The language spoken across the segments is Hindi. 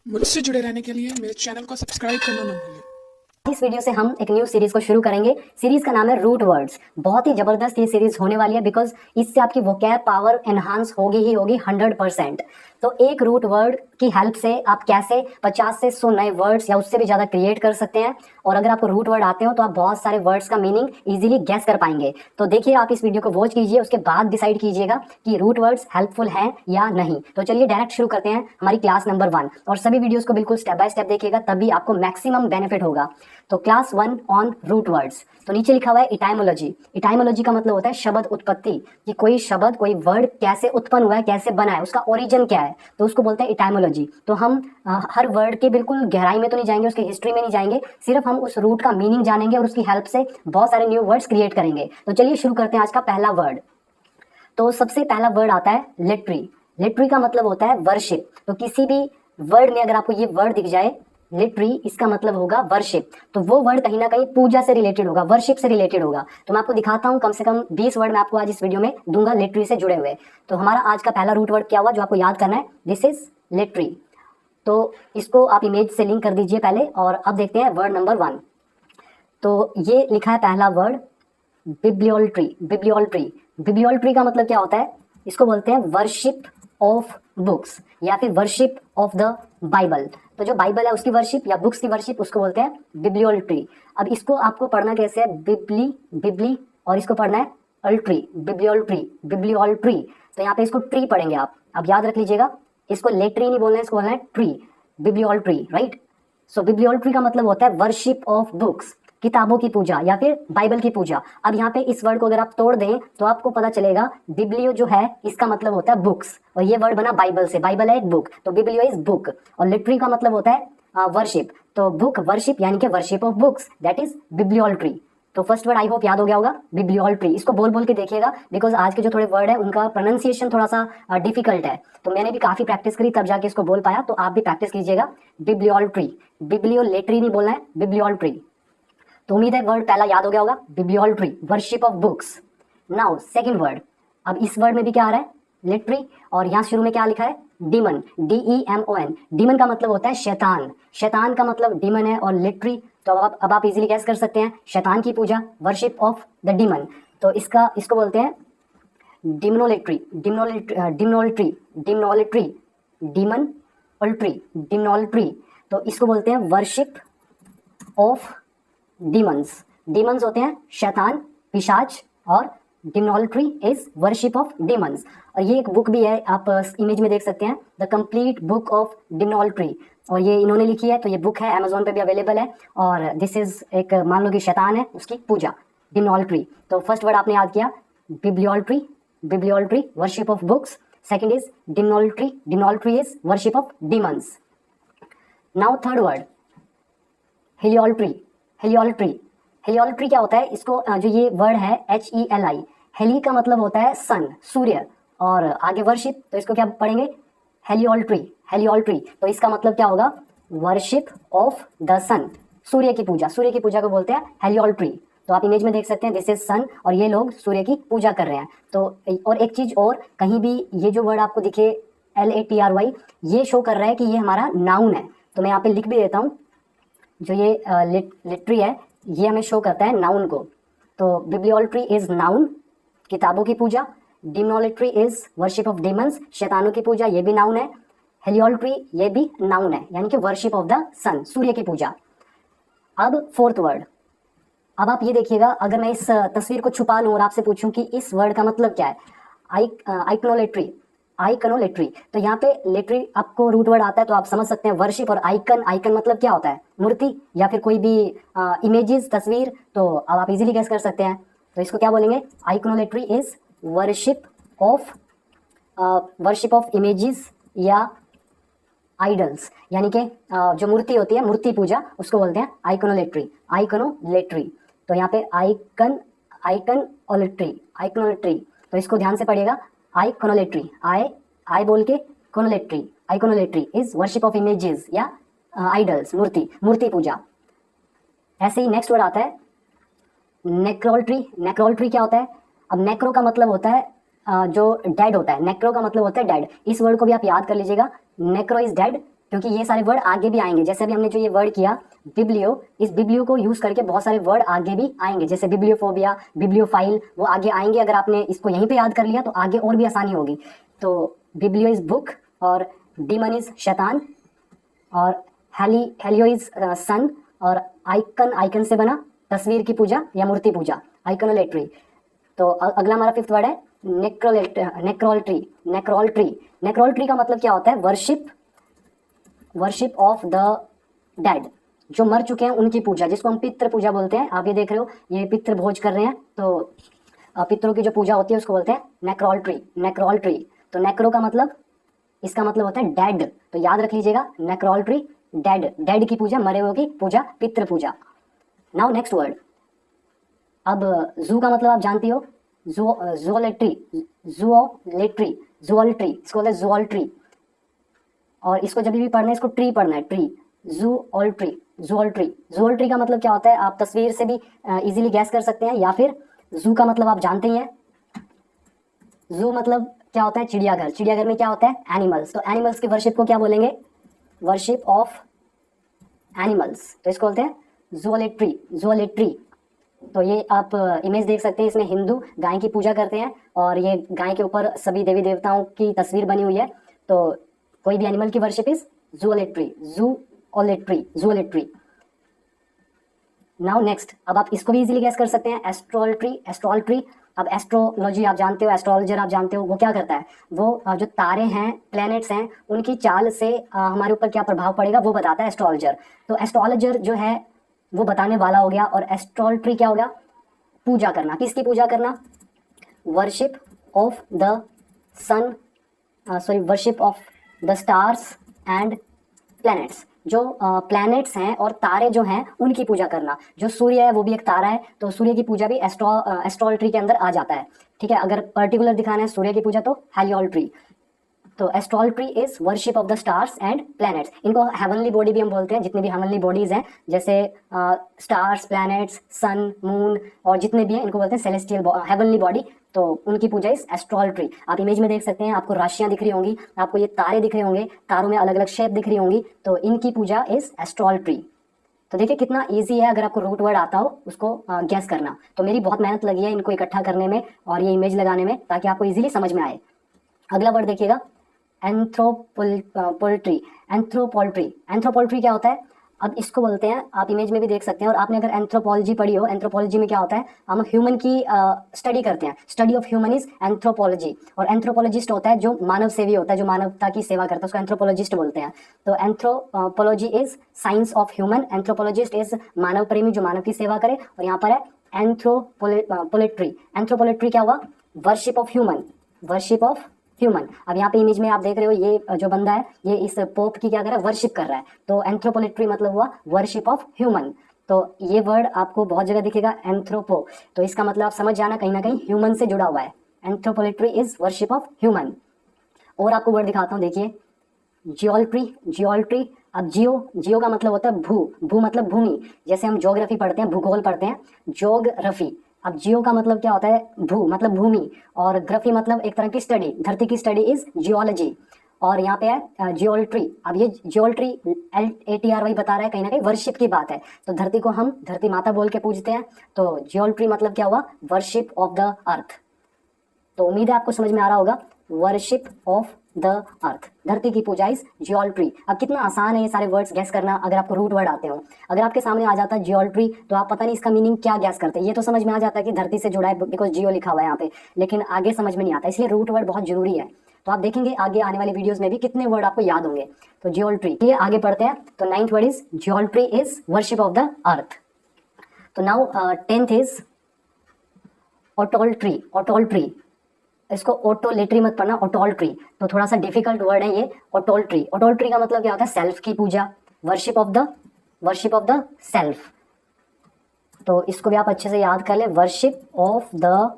मुझसे जुड़े रहने के लिए मेरे चैनल को सब्सक्राइब करना ना भूलें। इस वीडियो से हम एक न्यू सीरीज को शुरू करेंगे। सीरीज का नाम है रूट वर्ड्स। बहुत ही जबरदस्त ये सीरीज होने वाली है बिकॉज इससे आपकी वोकैब पावर एनहांस होगी ही होगी 100%। तो एक रूट वर्ड की हेल्प से आप कैसे 50 से 100 नए वर्ड्स या उससे भी ज़्यादा क्रिएट कर सकते हैं। और अगर आपको रूट वर्ड आते हो तो आप बहुत सारे वर्ड्स का मीनिंग इजीली गेस कर पाएंगे। तो देखिए, आप इस वीडियो को वॉच कीजिए, उसके बाद डिसाइड कीजिएगा कि रूट वर्ड्स हेल्पफुल हैं या नहीं। तो चलिए डायरेक्ट शुरू करते हैं हमारी क्लास नंबर 1। और सभी वीडियोस को बिल्कुल स्टेप बाय स्टेप देखिएगा, तभी आपको मैक्सिमम बेनिफिट होगा। तो क्लास 1 ऑन रूट वर्ड्स। तो नीचे लिखा हुआ है इटाइमोलॉजी। इटाइमोलॉजी का मतलब होता है शब्द उत्पत्ति, कि कोई शब्द कोई वर्ड कैसे उत्पन्न हुआ है, कैसे बना है, उसका ओरिजिन क्या है, तो उसको बोलते हैं इटाइमोलॉजी। तो हम हर वर्ड के बिल्कुल गहराई में तो नहीं जाएंगे, उसकी हिस्ट्री में नहीं जाएंगे, सिर्फ हम उस रूट का मीनिंग जानेंगे और उसकी हेल्प से बहुत सारे न्यू वर्ड्स क्रिएट करेंगे। तो चलिए शुरू करते हैं आज का पहला वर्ड। तो सबसे पहला वर्ड आता है लिटरी। लिटरी का मतलब होता है वर्शिप। तो किसी भी वर्ड में अगर आपको ये वर्ड दिख जाए लिटरी, इसका मतलब होगा वर्शिप। तो वो वर्ड कहीं ना कहीं पूजा से रिलेटेड होगा, वर्शिप से रिलेटेड होगा। तो मैं आपको दिखाता हूँ, कम से कम 20 वर्ड मैं आपको आज इस वीडियो में दूंगा लिटरी से जुड़े हुए। तो हमारा आज का पहला रूट वर्ड क्या हुआ जो आपको याद करना है? This is literary. तो इसको आप इमेज से लिंक कर दीजिए पहले, और अब देखते हैं वर्ड नंबर 1। तो ये लिखा है पहला वर्ड बिब्लियोल्ट्री। बिब्लियोल्ट्री, बिब्लियोल्ट्री का मतलब क्या होता है? इसको बोलते हैं वर्शिप ऑफ बुक्स या फिर वर्शिप ऑफ द बाइबल। तो जो बाइबल है उसकी वर्शिप या बुक्स की वर्शिप, उसको बोलते हैं बिब्लियोल्ट्री। अब इसको आपको पढ़ना कैसे है? बिब्ली, बिब्ली, और इसको पढ़ना है अल्ट्री, बिब्लियोल्ट्री, बिब्लियोल्ट्री। तो यहाँ पे इसको ट्री पढ़ेंगे आप। अब याद रख लीजिएगा, इसको लेट्री नहीं बोलना है, इसको बोलना है ट्री, बिब्लियोल्ट्री, राइट। सो बिब्लियोल्ट्री का मतलब होता है वर्शिप ऑफ बुक्स, किताबों की पूजा या फिर बाइबल की पूजा। अब यहाँ पे इस वर्ड को अगर आप तोड़ दें तो आपको पता चलेगा बिब्लियो जो है इसका मतलब होता है बुक्स, और ये वर्ड बना बाइबल से, बाइबल है एक बुक, तो बिब्लियो इज बुक। और लिटरी का मतलब होता है वर्शिप, तो बुक वर्शिप यानी कि worship of books, that is bibliolatry. तो फर्स्ट वर्ड आई होप याद हो गया होगा, बिब्लियोल्ट्री। इसको बोल बोल के देखिएगा, बिकॉज आज के जो थोड़े वर्ड है उनका प्रोनाउंसिएशन थोड़ा सा डिफिकल्ट है। तो मैंने भी काफी प्रैक्टिस करी तब जाके इसको बोल पाया, तो आप भी प्रैक्टिस कीजिएगा। बिब्लियोल्ट्री, बिब्लियोलेट्री नहीं बोलना है, बिब्लियोल्ट्री। तो उम्मीद है वर्ड पहला याद हो गया होगा, bibliolatry, worship of books. Now second word. अब इस वर्ड में भी क्या आ रहा है? लिटरी। और यहाँ शुरू में क्या लिखा है? Demon, DEMON। डीमन का मतलब होता है शैतान, शैतान का मतलब डीमन है। और लिटरी, तो अब आप इजीली गैस कर सकते हैं, शैतान की पूजा, वर्शिप ऑफ द डीमन। तो इसको बोलते हैं डिमनोलेट्री, डिमनोलेट्री, डिमनोलेट्री, डीमन अल्ट्री, डिमनोलेट्री। तो इसको बोलते हैं वर्शिप ऑफ डीमंस। डीमंस होते हैं शैतान, पिशाच, और डिमोनिट्री इज वर्शिप ऑफ डीमंस। और ये एक बुक भी है, आप इमेज में देख सकते हैं, द कंप्लीट बुक ऑफ डिमोनिट्री। और ये इन्होंने लिखी है, तो ये बुक है, अमेजोन पे भी अवेलेबल है। और दिस इज एक, मान लो कि शैतान है, उसकी पूजा, डिमोनिट्री। तो फर्स्ट वर्ड आपने याद किया bibliolatry, bibliolatry worship of books. Second is demonolatry, demonolatry is worship of demons. Now third word heliolatry. Heliolatry, heliolatry क्या होता है? इसको जो ये वर्ड है HELI, हेली का मतलब होता है सन, सूर्य, और आगे वर्शिप, तो इसको क्या पढ़ेंगे? हेलियोल्ट्री, हेलियोल्ट्री। तो इसका मतलब क्या होगा? वर्शिप ऑफ द सन, सूर्य की पूजा, सूर्य की पूजा को बोलते हैं हेलियोल्ट्री। तो आप इमेज में देख सकते हैं, दिस इज सन, और ये लोग सूर्य की पूजा कर रहे हैं। तो और एक चीज और, कहीं भी ये जो वर्ड आपको दिखे LATRY, ये शो कर रहा है कि ये हमारा नाउन है। तो मैं यहाँ पे लिख भी देता हूँ, जो ये लिटरी है ये हमें शो करता है नाउन को। तो बिब्लियोल्ट्री इज नाउन, किताबों की पूजा। डिमोनिट्री इज वर्शिप ऑफ डीमंस, शैतानों की पूजा, ये भी नाउन है। हेलियोल्ट्री ये भी नाउन है, यानी कि वर्शिप ऑफ द सन, सूर्य की पूजा। अब फोर्थ वर्ड। अब आप ये देखिएगा, अगर मैं इस तस्वीर को छुपा लूं और आपसे पूछूं कि इस वर्ड का मतलब क्या है? आइकनोलेट्री, आइकनोलेट्री। तो यहाँ पे लेट्री आपको रूट वर्ड आता है, तो आप समझ सकते हैं वर्शिप। और आइकन, आइकन मतलब क्या होता है? मूर्ति या फिर कोई भी इमेजेस, तस्वीर। तो अब आप इजीली गेस कर सकते हैं, तो इसको क्या बोलेंगे? आइकनोलेट्री इज वर्शिप ऑफ इमेजेस या आइडल्स, यानी कि जो मूर्ति होती है, मूर्ति पूजा, उसको बोलते हैं आइकनोलेट्री, आइकनोलेट्री। तो यहाँ पे आइकन, आइकनोलेट्री, आइकनोलेट्री। तो इसको ध्यान से पढ़िएगा, आइकनोलेट्री, आई बोल के कोनोलेट्री, आइकनोलेट्री इज वर्शिप ऑफ इमेजेस या आइडल्स, मूर्ति, मूर्ति पूजा। ऐसे ही नेक्स्ट वर्ड आता है नेक्रोल्ट्री। नेक्रोल्ट्री क्या होता है? अब नेक्रो का मतलब होता है जो डेड होता है, नेक्रो का मतलब होता है डेड। इस वर्ड को भी आप याद कर लीजिएगा, नेक्रो इज डेड, क्योंकि ये सारे वर्ड आगे भी आएंगे। जैसे अभी हमने जो ये वर्ड किया बिब्लियो, इस बिब्लियो को यूज करके बहुत सारे वर्ड आगे भी आएंगे, जैसे बिब्लियोफोबिया, बिब्लियोफाइल, वो आगे आएंगे। अगर आपने इसको यहीं पे याद कर लिया तो आगे और भी आसानी होगी। तो बिब्लियो इज बुक, और डीमन इज शैतान, और हेलियो इज सन, और आइकन से बना तस्वीर की पूजा या मूर्ति पूजा, आइकनोलेट्री। तो अगला हमारा फिफ्थ वर्ड है नेक्रोल्ट्री। नेक्रोल्ट्री का मतलब क्या होता है? वर्शिप ऑफ द डेड, जो मर चुके हैं उनकी पूजा, जिसको हम पितृ पूजा बोलते हैं। आप ये देख रहे हो, ये पितृ भोज कर रहे हैं, तो पितरों की जो पूजा होती है उसको बोलते हैं नेक्रोल्ट्री। तो नेक्रो का मतलब, इसका मतलब होता है डेड, तो याद रख लीजिएगा नेक्रोल्ट्री, डेड की पूजा, मरे हुए की पूजा, पितृ पूजा। नाउ नेक्स्ट वर्ड, अब जू का मतलब आप जानती हो, ज़ूओलेट्री, इसको बोलते हैं ज़ूओल्ट्री। और इसको जब भी पढ़ना है, इसको ट्री पढ़ना है, ट्री, ज़ूओल्ट्री का मतलब क्या होता है? आप तस्वीर से भी इजीली गैस कर सकते हैं, या फिर जू का मतलब आप जानते ही हैं। जू मतलब क्या होता है? चिड़ियाघर। चिड़ियाघर में क्या होता है? एनिमल्स। तो एनिमल्स की वर्शिप को क्या बोलेंगे? वर्शिप ऑफ एनिमल्स, तो इसको बोलते हैं ज़ूओलेट्री। तो ये आप इमेज देख सकते हैं, इसमें हिंदू गाय की पूजा करते हैं, और ये गाय के ऊपर सभी देवी देवताओं की तस्वीर बनी हुई है। तो कोई भी एनिमल की वर्शिप इज ज़ूओलेट्री। नाउ नेक्स्ट, अब आप इसको भी इजीली गैस कर सकते हैं, एस्ट्रोल्ट्री। अब एस्ट्रोलॉजी आप जानते हो, एस्ट्रोलॉजर आप जानते हो, वो क्या करता है? वो जो तारे हैं, प्लैनेट्स हैं, उनकी चाल से हमारे ऊपर क्या प्रभाव पड़ेगा वो बताता है एस्ट्रोलॉजर। तो एस्ट्रोलॉजर जो है वो बताने वाला हो गया, और एस्ट्रोल्ट्री क्या होगा? पूजा करना। किसकी पूजा करना? Worship of the sun, worship of the stars and planets. जो प्लैनेट्स हैं और तारे जो हैं उनकी पूजा करना। जो सूर्य है वो भी एक तारा है, तो सूर्य की पूजा भी एस्ट्रोल्ट्री के अंदर आ जाता है। ठीक है, अगर पर्टिकुलर दिखाना है सूर्य की पूजा तो हेलियोल्ट्री। तो astrolatry is worship of the stars and planets. इनको हेवनली बॉडी भी हम बोलते हैं, जितनी भी हेवनली बॉडीज हैं, जैसे स्टार्स, प्लैनेट्स, सन, मून, और जितने भी हैं इनको बोलते हैं सेलेस्टियल हेवनली बॉडी। तो उनकी पूजा इज एस्ट्रोल्ट्री। आप इमेज में देख सकते हैं, आपको राशियां दिख रही होंगी, आपको ये तारे दिख रहे होंगे, तारों में अलग अलग शेप दिख रही होंगी, तो इनकी पूजा इज एस्ट्रोल्ट्री। तो देखिए कितना इजी है, अगर आपको रूट वर्ड आता हो उसको गैस करना। तो मेरी बहुत मेहनत लगी है इनको इकट्ठा करने में और ये इमेज लगाने में, ताकि आपको इजीली समझ में आए। अगला वर्ड देखिएगा, एंथ्रोपोल्ट्री क्या होता है? अब इसको बोलते हैं, आप इमेज में भी देख सकते हैं, और आपने अगर एंथ्रोपोलॉजी पढ़ी हो, एंथ्रोपोलॉजी में क्या होता है? हम ह्यूमन की स्टडी करते हैं, study of human is anthropology. और एंथ्रोपोलॉजिस्ट होता है जो मानव सेवी होता है, जो मानवता की सेवा करता है, उसको एंथ्रोपोलॉजिस्ट बोलते हैं। तो anthropology is science of human, anthropologist is मानव प्रेमी, जो मानव की सेवा करे। और यहाँ पर है एंथ्रोपोलेट्री क्या हुआ? Worship of human. अब यहाँ पे इमेज में आप देख रहे हो, ये जो बंदा है ये इस पोप की क्या कर रहा है? वर्शिप कर रहा है। तो एंथ्रोपोलेट्री मतलब हुआ वर्शिप ऑफ ह्यूमन। तो ये वर्ड आपको बहुत जगह दिखेगा, एंथ्रोपो, तो इसका मतलब आप समझ जाना कहीं ना कहीं ह्यूमन से जुड़ा हुआ है। एंथ्रोपोलेट्री इज वर्शिप ऑफ ह्यूमन। और आपको वर्ड दिखाता हूँ, देखिए जियोल्ट्री। अब जियो का मतलब होता है भू मतलब भूमि। जैसे हम ज्योग्राफी पढ़ते हैं, भूगोल पढ़ते हैं, ज्योग्राफी। अब जियो का मतलब क्या होता है? भू मतलब भूमि, और ग्राफी मतलब एक तरह की स्टडी, धरती की स्टडी इज जियोलॉजी। और यहाँ पे है जियोल्ट्री। अब ये जियोल्ट्री LATRY बता रहा है, कहीं ना कहीं वर्शिप की बात है। तो धरती को हम धरती माता बोल के पूजते हैं, तो जियोल्ट्री मतलब क्या हुआ? Worship of the earth. तो उम्मीद है आपको समझ में आ रहा होगा, वर्शिप ऑफ द अर्थ, धरती की पूजा इज जियोल्ट्री। अब कितना आसान है ये सारे वर्ड्स गैस करना, अगर आपको रूट वर्ड आते हो। अगर आपके सामने आ जाता है जियोल्ट्री, तो आप पता नहीं इसका मीनिंग क्या गैस करते हैं। ये तो समझ में आ जाता है कि धरती से जुड़ा है, बिकॉज जियो लिखा हुआ है यहाँ पे, लेकिन आगे समझ में नहीं आता, इसलिए रूट वर्ड बहुत जरूरी है। तो आप देखेंगे आगे आने वाले वीडियोस में भी कितने वर्ड आपको याद होंगे। तो जियोल्ट्री, ये आगे पढ़ते हैं। तो 9th word is geolatry is worship of the earth. तो नाउ 10th इज ऑटोल्ट्री। इसको ऑटोलेट्री मत पढ़ना, ऑटोल्ट्री। तो थोड़ा सा डिफिकल्ट वर्ड है ये, ऑटोल्ट्री का मतलब क्या होता है? सेल्फ की पूजा, वर्शिप ऑफ द सेल्फ। तो इसको भी आप अच्छे से याद कर ले, वर्शिप ऑफ द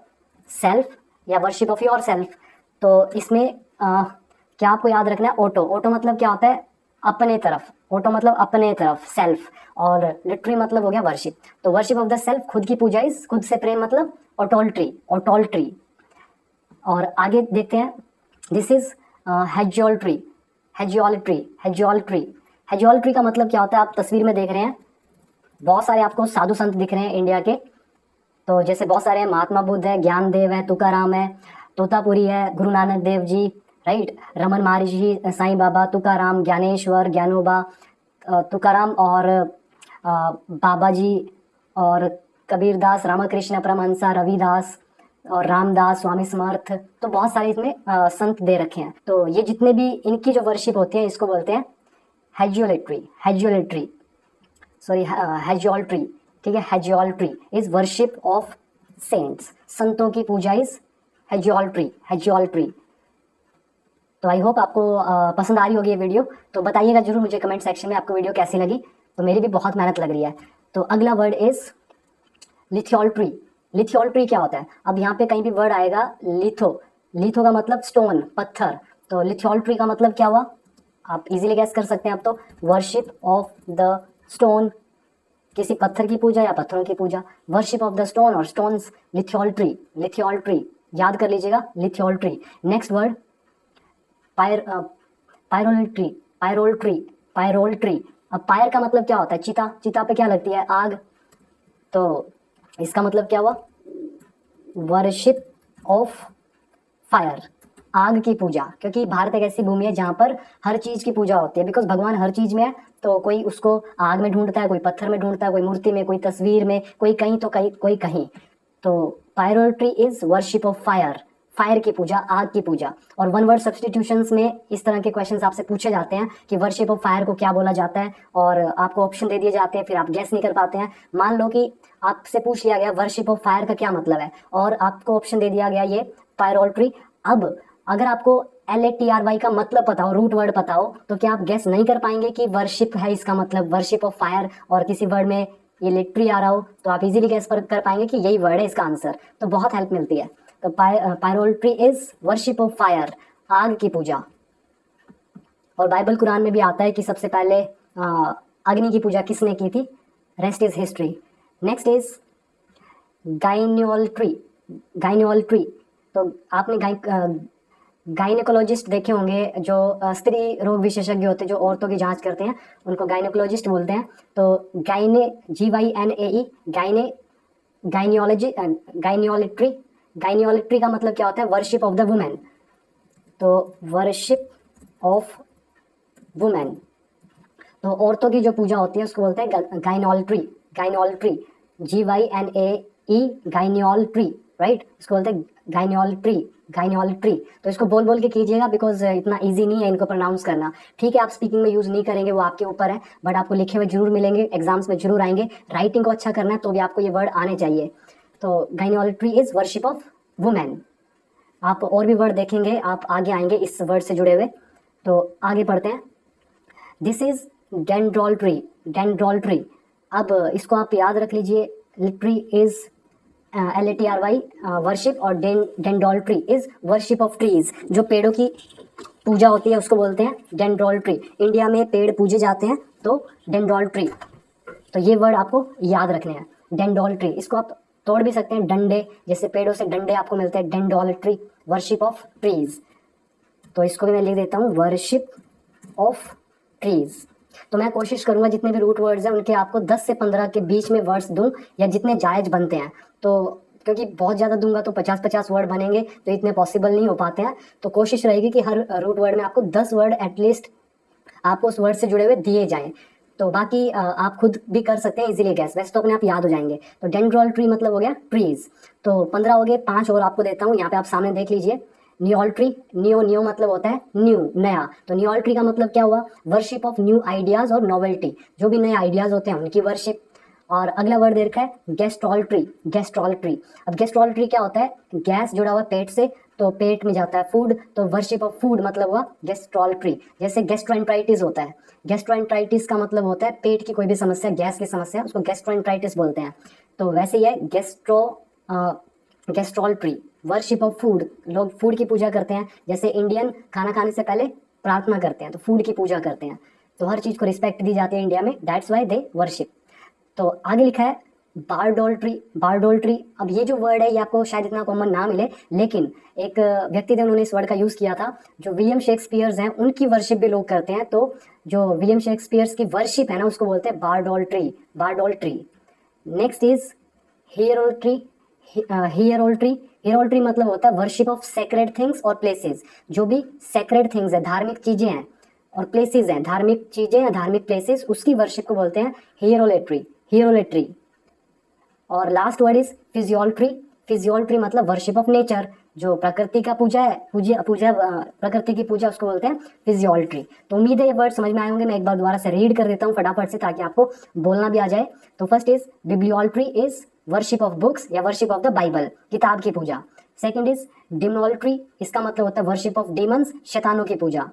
सेल्फ या वर्शिप ऑफ योर सेल्फ। तो इसमें क्या आपको याद रखना है? ऑटो मतलब क्या होता है? अपने तरफ, ऑटो मतलब अपने तरफ, सेल्फ, और लिटरी मतलब हो गया वर्शिप। तो वर्शिप ऑफ द सेल्फ, खुद की पूजा इज, खुद से प्रेम मतलब ऑटोल्ट्री। और आगे देखते हैं, दिस इज हेजियोल्ट्री। हेजियोलिट्री, हेजियोलिट्री, हेजियोलिट्री का मतलब क्या होता है? आप तस्वीर में देख रहे हैं बहुत सारे आपको साधु संत दिख रहे हैं इंडिया के। तो जैसे बहुत सारे हैं, महात्मा बुद्ध है, ज्ञानदेव है, तुकाराम है, तोतापुरी है, गुरु नानक देव जी, राइट, रमन महर्षि, साईं बाबा, तुकाराम, ज्ञानेश्वर, ज्ञानोबा, तुकाराम और बाबा जी और कबीरदास, रामकृष्ण परमहंसा, रविदास और रामदास, स्वामी समर्थ। तो बहुत सारे इसमें संत दे रखे हैं। तो ये जितने भी इनकी जो वर्शिप होती है इसको बोलते हैं हेजियोलिट्री, हेजियोलिट्री, सॉरी हेजियोलिट्री, ठीक है। हेजियोलिट्री इज वर्शिप ऑफ सेंट्स, संतों की पूजा इज हेजियोलिट्री, हेजियोलिट्री। तो आई होप आपको पसंद आ रही होगी ये वीडियो। तो बताइएगा जरूर मुझे कमेंट सेक्शन में आपको वीडियो कैसी लगी। तो मेरी भी बहुत मेहनत लग रही है। तो अगला वर्ड इज लिथियोलिट्री। लिथियोलिट्री क्या होता है? अब यहाँ पे कहीं भी वर्ड आएगा लिथो, लिथो का मतलब स्टोन, पत्थर। तो लिथियोलिट्री का मतलब क्या हुआ? आप इजीली गैस कर सकते हैं। आप तो वर्शिप ऑफ द स्टोन, किसी पत्थर की पूजा या पत्थरों की पूजा, वर्शिप ऑफ द स्टोन और स्टोन्स, लिथियोलिट्री, लिथियोलिट्री याद कर लीजिएगा, लिथियोलिट्री। Next word पायरोल्ट्री, पायरोल्ट्री, पायरोल्ट्री। अब पायर का मतलब क्या होता है? चिता, चिता पे क्या लगती है? आग। तो इसका मतलब क्या हुआ? वर्शिप ऑफ फायर, आग की पूजा। क्योंकि भारत एक ऐसी भूमि है जहाँ पर हर चीज की पूजा होती है, बिकॉज भगवान हर चीज में है। तो कोई उसको आग में ढूंढता है, कोई पत्थर में ढूंढता है, कोई मूर्ति में, कोई तस्वीर में, कोई कहीं तो कहीं, कोई कहीं। तो pyrolatry is worship of fire, fire की पूजा, आग की पूजा। और वन वर्ड सब्सटीट्यूशंस में इस तरह के क्वेश्चंस आपसे पूछे जाते हैं कि वर्शिप ऑफ फायर को क्या बोला जाता है, और आपको ऑप्शन दे दिए जाते हैं, फिर आप गैस नहीं कर पाते हैं। मान लो कि आपसे पूछ लिया गया वर्शिप ऑफ फायर का क्या मतलब है, और आपको ऑप्शन दे दिया गया ये पायरोल्ट्री। अब अगर आपको LATRY का मतलब पता हो, रूट वर्ड पता हो, तो क्या आप गैस नहीं कर पाएंगे कि वर्शिप है इसका मतलब, वर्शिप ऑफ फायर, और किसी वर्ड में ये लिटरी आ रहा हो, तो आप इजीली गैस कर पाएंगे कि यही वर्ड है इसका आंसर। तो बहुत हेल्प मिलती है। तो pyrolatry is worship of fire, आग की पूजा। और बाइबल कुरान में भी आता है कि सबसे पहले अग्नि की पूजा किसने की थी। Rest is history. Next is gyneolatry, gyneolatry. तो आपने गाइनेकोलॉजिस्ट देखे होंगे, जो स्त्री रोग विशेषज्ञ होते हैं, जो औरतों की जांच करते हैं, उनको गाइनेकोलॉजिस्ट बोलते हैं। तो गाइने, GYNAE, गाइने, गाइनियोलॉजी, गाइनियोलिट्री, गाइनियोलिट्री का मतलब क्या होता है? Worship of the women. तो वर्शिप ऑफ वुमेन, तो औरतों की जो पूजा होती है उसको बोलते हैं गाइनोल्ट्री, गाइनोल्ट्री, GYNAE, गाइनियोल्ट्री, राइट, इसको बोलते हैं गाइनियोल्ट्री, गाइनियोल्ट्री। तो इसको बोल बोल के कीजिएगा, बिकॉज इतना इजी नहीं है इनको प्रोनाउंस करना। ठीक है, आप स्पीकिंग में यूज नहीं करेंगे, वो आपके ऊपर है, बट आपको लिखे हुए जरूर मिलेंगे, एग्जाम्स में जरूर आएंगे। राइटिंग को अच्छा करना है तो भी आपको ये वर्ड आने चाहिए। तो गाइनियोलिट्री इज वर्शिप ऑफ वुमेन। आप और भी वर्ड देखेंगे, आप आगे आएंगे इस वर्ड से जुड़े हुए। तो आगे पढ़ते हैं। This is dendrolatry, dendrolatry. अब इसको आप याद रख लीजिए, लिट्री इज LATRY वर्शिप, और डेंड्रोल्ट्री इज वर्शिप ऑफ ट्रीज। जो पेड़ों की पूजा होती है उसको बोलते हैं डेंड्रोल्ट्री। इंडिया में पेड़ पूजे जाते हैं, तो डेंड्रोल्ट्री। तो ये वर्ड आपको याद रखने हैं, डेंड्रोल्ट्री। इसको आप तोड़ भी सकते हैं, डंडे, जैसे पेड़ों से डंडे आपको मिलते हैं, डेंड्रोल्ट्री, वर्शिप ऑफ ट्रीज। तो इसको भी मैं लिख देता हूँ, वर्शिप ऑफ ट्रीज। तो मैं कोशिश करूंगा जितने भी रूट वर्ड्स हैं उनके आपको 10 से 15 के बीच में वर्ड्स दूं, या जितने जायज बनते हैं। तो क्योंकि बहुत ज़्यादा दूंगा तो 50-50 वर्ड बनेंगे, तो इतने पॉसिबल नहीं हो पाते हैं। तो कोशिश रहेगी कि हर रूट वर्ड में आपको 10 वर्ड एटलीस्ट आपको उस वर्ड से जुड़े हुए दिए जाएं। तो बाकी आप खुद भी कर सकते हैं इजीली गैस, वैसे तो अपने आप याद हो जाएंगे। तो डेंड्रोल्ट्री मतलब हो गया ट्रीज। तो 15 हो गए, 5 और आपको देता हूँ, यहाँ पे आप सामने देख लीजिए। नियोल्ट्री, नियो, नियो मतलब होता है न्यू, नया। तो नियोल्ट्री का मतलब क्या हुआ? वर्शिप ऑफ न्यू आइडियाज और नोवेल्टी, जो भी नए आइडियाज होते हैं उनकी वर्शिप। और अगला वर्ड दे रखा है गेस्ट्रोल्ट्री, गेस्ट्रोल्ट्री। अब गेस्ट्रोल्ट्री क्या होता है? गैस जुड़ा हुआ पेट से, तो पेट में जाता है फूड, तो वर्शिप ऑफ फूड मतलब हुआ गेस्ट्रोल्ट्री। जैसे गेस्ट्रोएंट्राइटिस होता है, गेस्ट्रोएंट्राइटिस का मतलब होता है पेट की कोई भी समस्या, गैस की समस्या, उसको गेस्ट्रोएंट्राइटिस बोलते हैं। तो वैसे ही है गेस्ट्रोल्ट्री, वर्शिप ऑफ फूड। लोग फूड की पूजा करते हैं, जैसे इंडियन खाना खाने से पहले प्रार्थना करते हैं, तो फूड की पूजा करते हैं। तो हर चीज़ को रिस्पेक्ट दी जाती है इंडिया में, दैट्स वाई दे वर्शिप। तो आगे लिखा है बारडोल्ट्री, बारडोल्ट्री, अब ये जो वर्ड है ये आपको शायद इतना कॉमन ना मिले, लेकिन एक व्यक्ति थे उन्होंने इस वर्ड का यूज किया था। जो विलियम शेक्सपियर्स हैं उनकी वर्शिप भी लोग करते हैं, तो जो विलियम शेक्सपियर्स की वर्शिप है ना उसको बोलते हैं बारडोल्ट्री, बारडोल्ट्री। नेक्स्ट इज हियरोल्ट्री, हियरोल्ट्री, हियरोल्ट्री मतलब होता है वर्शिप ऑफ सेक्रेड थिंग्स और प्लेसेस। जो भी सेक्रेड थिंग्स है, धार्मिक चीजें हैं, और प्लेसेस हैं, धार्मिक चीजें या धार्मिक प्लेसेस, उसकी वर्शिप को बोलते हैं हियरोलेट्री, हियरोलेट्री। और लास्ट वर्ड इज फिजियोल्ट्री, फिजियोल्ट्री मतलब वर्शिप ऑफ नेचर, जो प्रकृति का पूजा है, प्रकृति की पूजा, उसको बोलते हैं फिजियोल्ट्री। तो उम्मीद है ये वर्ड समझ में आए होंगे। मैं एक बार दोबारा से रीड कर देता हूँ फटाफट से ताकि आपको बोलना भी आ जाए। तो first is bibliolatry is worship of books या वर्शिप ऑफ द बाइबल, किताब की पूजा। सेकंड इज डिमोल्ट्री, इसका मतलब होता है वर्शिप ऑफ डीमंस, शैतानों की पूजा।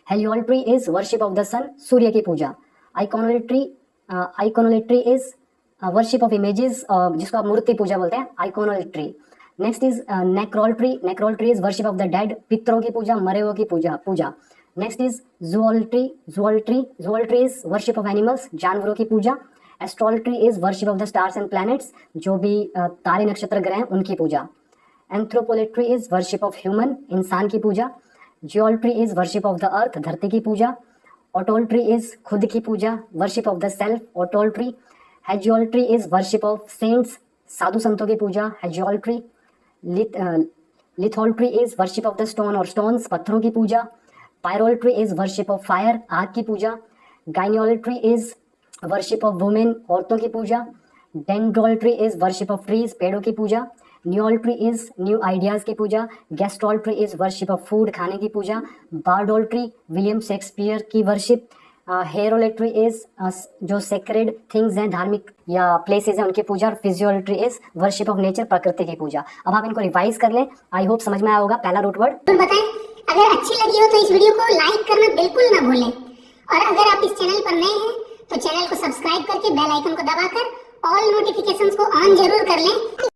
Heliolatry is worship of the sun, सूर्य की पूजा। Iconolatry, iconolatry is worship of images, जिसको आप मूर्ति पूजा बोलते हैं, iconolatry. Next is necrolatry, necrolatry is worship of the dead, पितरों की पूजा, मरे हुए की पूजा। Next is zoolatry, zoolatry, zoolatry is worship of animals, जानवरों की पूजा। Astrolatry is worship of the stars and planets, जो भी तारे नक्षत्र ग्रह हैं उनकी पूजा। Anthropolatry is worship of human, इंसान की पूजा। Geolatry is worship of the earth, धरती की पूजा। ऑटोल्ट्री इज खुद की पूजा, worship of the self, autolatry. Hagiolatry is worship of saints, साधु संतों की पूजा, hagiolatry. Litholatry is worship of the stone और स्टोन्स, पत्थरों की पूजा। Pyrolatry is worship of fire, आग की पूजा। Gyneolatry is worship of women, औरतों की पूजा। Dendrolatry is worship of trees, पेड़ों की पूजा। न्यूओल्ट्री इज न्यू आइडियाज की पूजा। गैस्ट्रोल्ट्री इज वर्शिप ऑफ फूड, खाने की पूजा। बारडोल्ट्री विलियम शेक्सपियर की वर्शिप। हेरोलेट्री इज जो सेक्रेड थिंग्स हैं, धार्मिक या प्लेसेस हैं, उनकी पूजा। और फिजियोल्ट्री इज वर्शिप ऑफ नेचर, प्रकृति की पूजा। अब आप इनको रिवाइज कर लें, आई होप समझ में आया होगा। पहला रूट वर्ड बताएं। अगर अच्छी लगी हो तो इस वीडियो को लाइक करना बिल्कुल ना भूलें, और अगर आप इस चैनल पर नए हैं तो चैनल को सब्सक्राइब करके बेल आइकन को दबाकर ऑल नोटिफिकेशंस को ऑन जरूर कर लें।